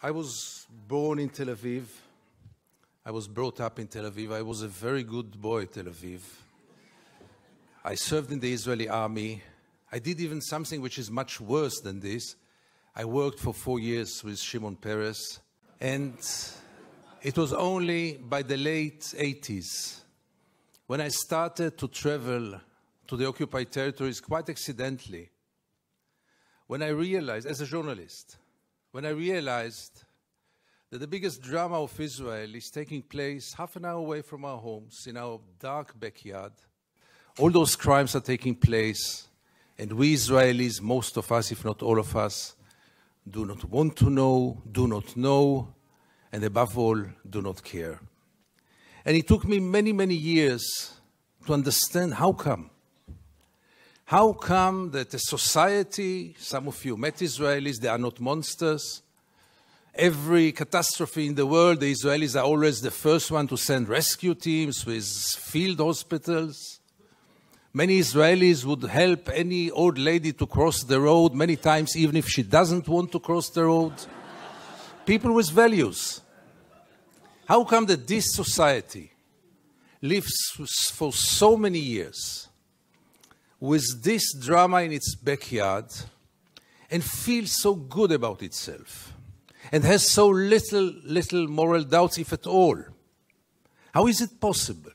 I was born in Tel Aviv. I was brought up in Tel Aviv. I was a very good boy in Tel Aviv. I served in the Israeli army. I did even something which is much worse than this. I worked for 4 years with Shimon Peres. And it was only by the late 80s when I started to travel to the occupied territories quite accidentally. When I realized, as a journalist, when I realized that the biggest drama of Israel is taking place half an hour away from our homes, in our dark backyard. All those crimes are taking place, and we Israelis, most of us, if not all of us, do not want to know, do not know, and above all, do not care. And it took me many, many years to understand how come. How come that a society, some of you met Israelis, they are not monsters. Every catastrophe in the world, the Israelis are always the first one to send rescue teams with field hospitals. Many Israelis would help any old lady to cross the road many times, even if she doesn't want to cross the road. People with values. How come that this society lives for so many years with this drama in its backyard and feels so good about itself and has so little moral doubts, if at all? How is it possible?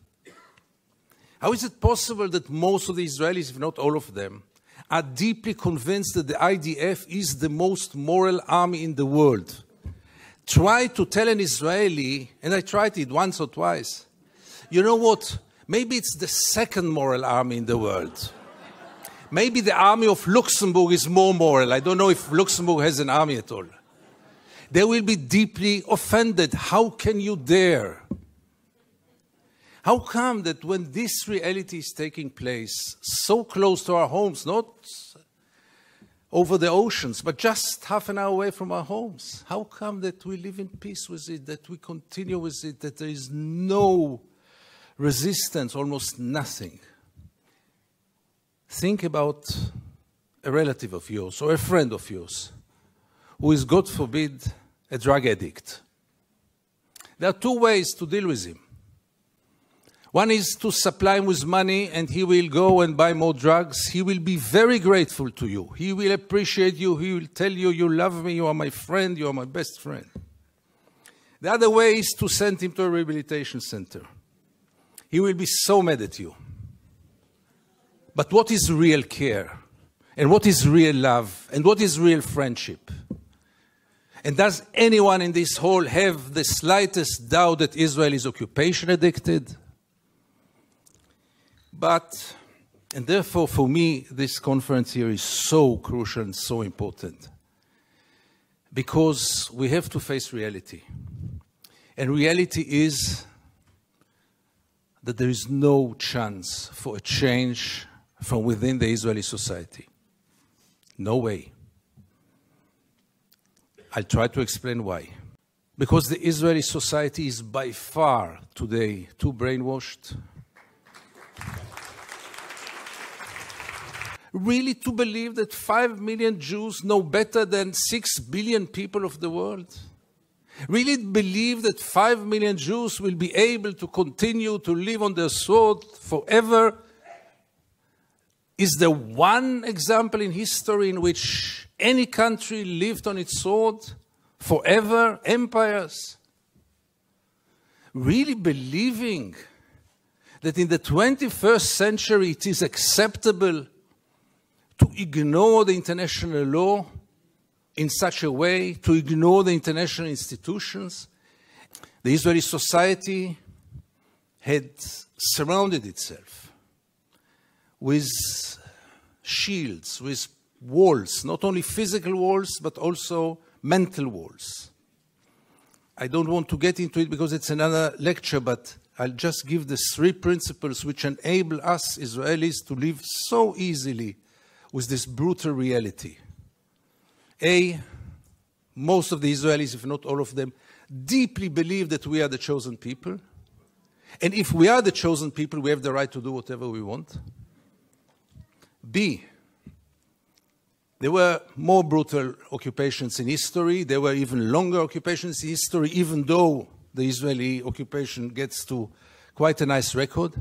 How is it possible that most of the Israelis, if not all of them, are deeply convinced that the IDF is the most moral army in the world? Try to tell an Israeli, and I tried it once or twice, you know what, maybe it's the second moral army in the world. Maybe the army of Luxembourg is more moral. I don't know if Luxembourg has an army at all. They will be deeply offended. How can you dare? How come that when this reality is taking place so close to our homes, not over the oceans, but just half an hour away from our homes, how come that we live in peace with it, that we continue with it, that there is no resistance, almost nothing? Think about a relative of yours or a friend of yours who is, God forbid, a drug addict. There are two ways to deal with him. One is to supply him with money and he will go and buy more drugs. He will be very grateful to you. He will appreciate you. He will tell you, you love me, you are my friend, you are my best friend. The other way is to send him to a rehabilitation center. He will be so mad at you. But what is real care? And what is real love? And what is real friendship? And does anyone in this hall have the slightest doubt that Israel is occupation addicted? But, and therefore for me, this conference here is so crucial and so important. Because we have to face reality. And reality is that there is no chance for a change from within the Israeli society. No way. I'll try to explain why. Because the Israeli society is by far today too brainwashed. Really to believe that 5 million Jews know better than 6 billion people of the world? Really believe that 5 million Jews will be able to continue to live on their sword forever? Is there one example in history in which any country lived on its sword forever? Empires? Really believing that in the 21st century it is acceptable to ignore the international law in such a way, to ignore the international institutions? The Israeli society had surrounded itself with shields, with walls, not only physical walls, but also mental walls. I don't want to get into it because it's another lecture, but I'll just give the 3 principles which enable us Israelis to live so easily with this brutal reality. A, most of the Israelis, if not all of them, deeply believe that we are the chosen people. And if we are the chosen people, we have the right to do whatever we want. B, There were more brutal occupations in history. There were even longer occupations in history, even though the Israeli occupation gets to quite a nice record.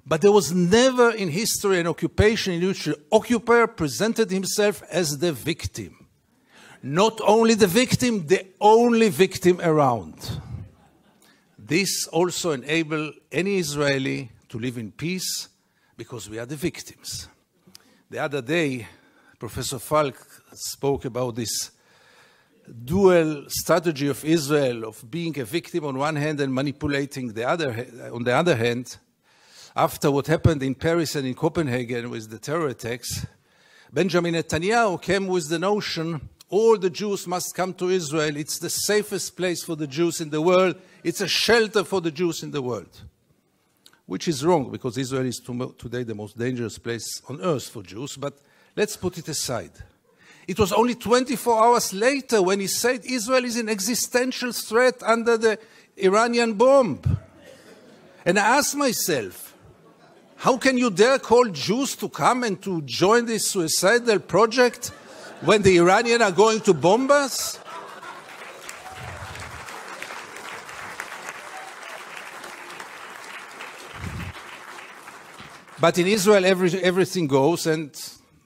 But there was never in history an occupation in which the occupier presented himself as the victim. Not only the victim, the only victim around. This also enabled any Israeli to live in peace because we are the victims. The other day, Professor Falk spoke about this dual strategy of Israel of being a victim on one hand and manipulating on the other hand. After what happened in Paris and in Copenhagen with the terror attacks, Benjamin Netanyahu came with the notion all the Jews must come to Israel. It's the safest place for the Jews in the world. It's a shelter for the Jews in the world. Which is wrong, because Israel is today the most dangerous place on earth for Jews. But let's put it aside. It was only 24 hours later when he said Israel is an existential threat under the Iranian bomb. And I asked myself, how can you dare call Jews to come and to join this suicidal project when the Iranians are going to bomb us? But in Israel, everything goes, and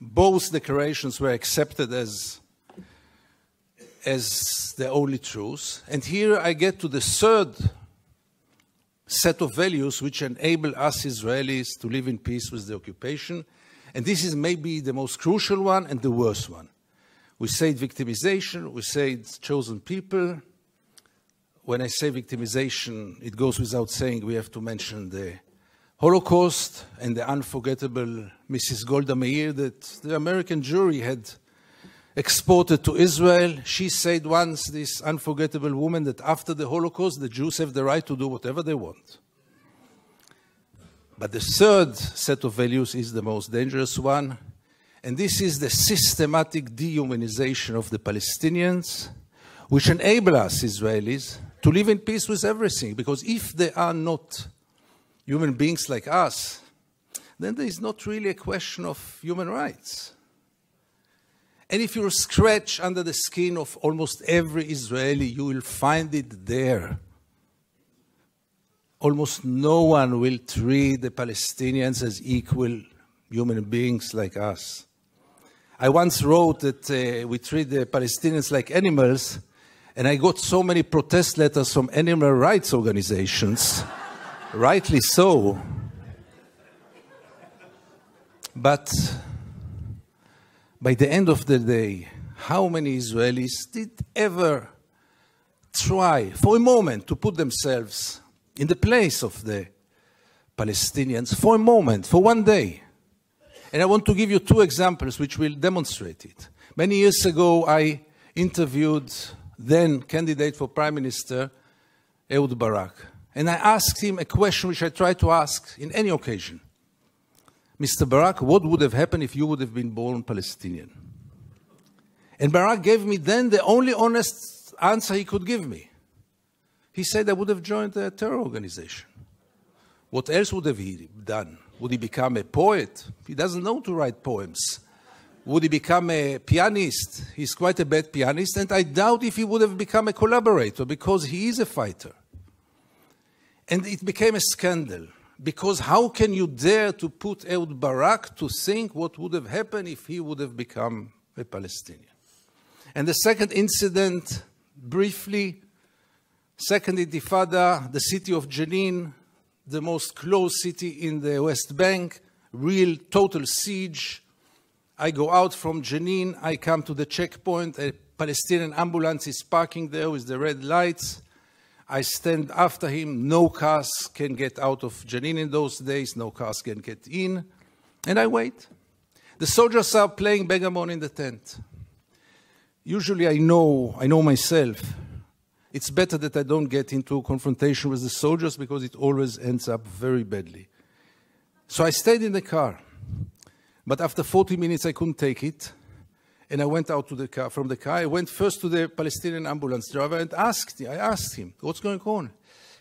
both declarations were accepted as the only truth. And here I get to the third set of values which enable us Israelis to live in peace with the occupation. And this is maybe the most crucial one and the worst one. We say victimization, we say it's chosen people. When I say victimization, it goes without saying we have to mention the Holocaust and the unforgettable Mrs. Golda Meir that the American jury had exported to Israel. She said once, this unforgettable woman, that after the Holocaust, the Jews have the right to do whatever they want. But the third set of values is the most dangerous one, and this is the systematic dehumanization of the Palestinians, which enable us Israelis to live in peace with everything, because if they are not human beings like us, then there is not really a question of human rights. And if you scratch under the skin of almost every Israeli, you will find it there. Almost no one will treat the Palestinians as equal human beings like us. I once wrote that we treat the Palestinians like animals, and I got so many protest letters from animal rights organizations. Rightly so. But by the end of the day, how many Israelis did ever try for a moment to put themselves in the place of the Palestinians for a moment, for one day? And I want to give you two examples which will demonstrate it. Many years ago, I interviewed then candidate for Prime Minister, Ehud Barak. And I asked him a question which I try to ask in any occasion. Mr. Barak, what would have happened if you would have been born Palestinian? And Barak gave me then the only honest answer he could give me. He said I would have joined a terror organization. What else would have he done? Would he become a poet? He doesn't know to write poems. Would he become a pianist? He's quite a bad pianist, and I doubt if he would have become a collaborator, because he is a fighter. And it became a scandal, because how can you dare to put Ehud Barak to think what would have happened if he would have become a Palestinian? And the second incident, briefly, Second Intifada, the city of Jenin, the most closed city in the West Bank, real total siege. I go out from Jenin, I come to the checkpoint, a Palestinian ambulance is parking there with the red lights. I stand after him, no cars can get out of Jenin in those days, no cars can get in, and I wait. The soldiers are playing backgammon in the tent. Usually I know myself, it's better that I don't get into confrontation with the soldiers because it always ends up very badly. So I stayed in the car, but after 40 minutes I couldn't take it. And I went out to the car, from the car. I went first to the Palestinian ambulance driver and I asked him, what's going on?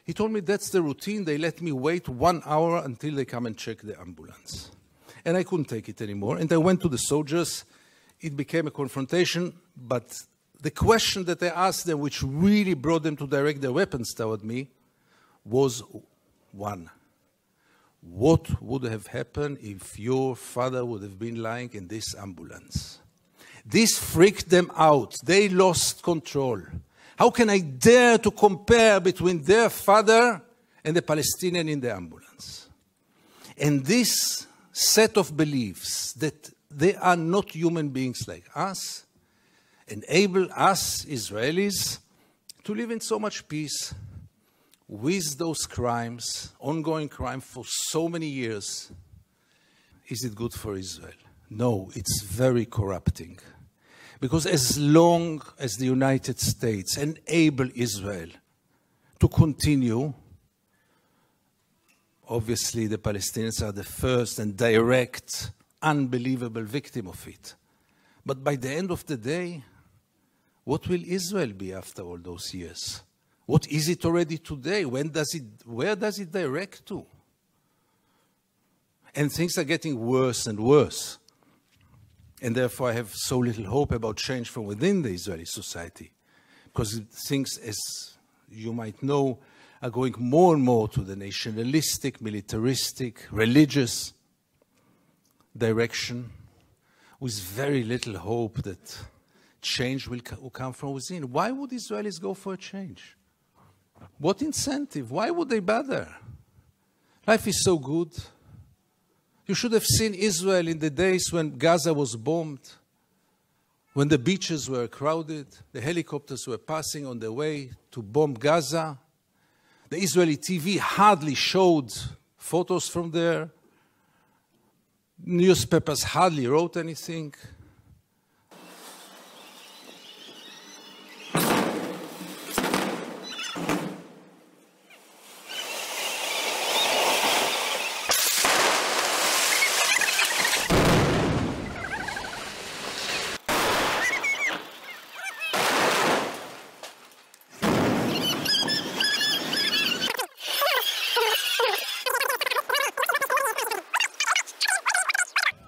He told me that's the routine. They let me wait 1 hour until they come and check the ambulance. And I couldn't take it anymore. And I went to the soldiers it became a confrontation, but the question that I asked them, which really brought them to direct their weapons toward me, was one. What would have happened if your father would have been lying in this ambulance? This freaked them out. They lost control. How can I dare to compare between their father and the Palestinian in the ambulance? And this set of beliefs that they are not human beings like us enable us, Israelis, to live in so much peace with those crimes, ongoing crime for so many years. Is it good for Israel? No, it's very corrupting. Because as long as the United States enable Israel to continue, obviously the Palestinians are the first and direct, unbelievable victim of it. But by the end of the day, what will Israel be after all those years? What is it already today? Where does it direct to? And things are getting worse and worse. And therefore I have so little hope about change from within the Israeli society. Because things, as you might know, are going more and more to the nationalistic, militaristic, religious direction, with very little hope that change will come from within. Why would Israelis go for a change? What incentive? Why would they bother? Life is so good. You should have seen Israel in the days when Gaza was bombed, when the beaches were crowded, the helicopters were passing on their way to bomb Gaza. The Israeli TV hardly showed photos from there. Newspapers hardly wrote anything.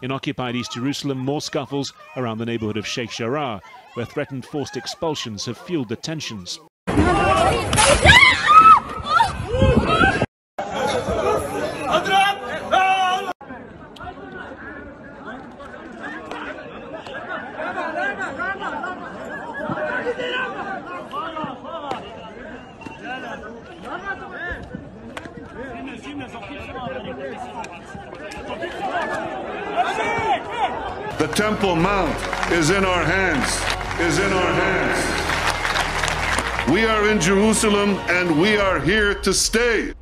In occupied East Jerusalem, more scuffles around the neighborhood of Sheikh Jarrah, where threatened forced expulsions have fueled the tensions. The Temple Mount is in our hands, We are in Jerusalem and we are here to stay.